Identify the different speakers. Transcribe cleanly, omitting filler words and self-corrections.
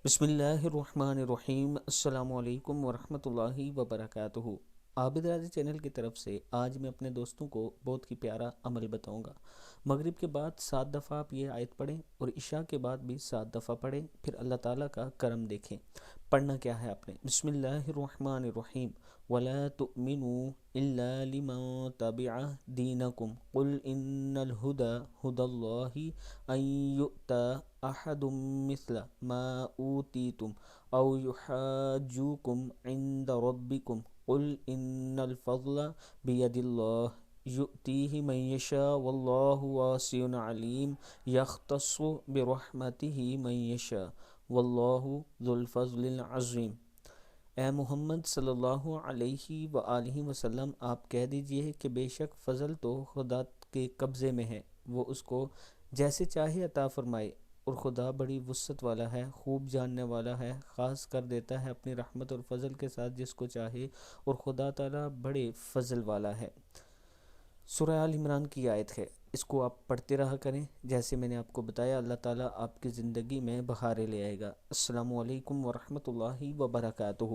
Speaker 1: بسم اللہ الرحمن الرحیم۔ السلام علیکم ورحمۃ اللہ وبرکاتہ۔ عابد راضی چینل کی طرف سے آج میں اپنے دوستوں کو بہت ہی پیارا عمل بتاؤں گا۔ مغرب کے بعد 7 دفعہ آپ یہ آیت پڑھیں اور عشاء کے بعد بھی 7 دفعہ پڑھیں، پھر اللہ تعالیٰ کا کرم دیکھیں۔ پڑھنا کیا ہے آپ نے؟ بسم اللہ الرحمن الرحیم۔ وَلَا تُؤْمِنُوا إِلَّا لِمَن تَبِعَ دِينَكُمْ قُلْ إِنَّ الْهُدَى هُدَى اللَّهِ أَن يُؤْتَى أحد مثل ما أوتيتم أو يحاجوكم عند ربكم قل إن الفضل بيد الله يؤتيه من يشاء والله واسع عليم يختص برحمته من يشاء والله ذو الفضل العظيم۔ اے محمد صلی اللہ علیہ وآلہ وسلم، آپ کہہ دیجئے کہ بے شک فضل تو خدا کے قبضے میں ہے، وہ اس کو جیسے چاہے عطا فرمائے، اور خدا بڑی وسعت والا ہے، خوب جاننے والا ہے، خاص کر دیتا ہے اپنی رحمت اور فضل کے ساتھ جس کو چاہے، اور خدا تعالیٰ بڑے فضل والا ہے۔ سورہ آل عمران کی آیت ہے، اس کو آپ پڑھتے رہا کریں، جیسے میں نے آپ کو بتایا اللہ تعالیٰ آپ کی زندگی میں بہاریں لے آئے گا۔ السلام علیکم ورحمۃ اللہ وبرکاتہ۔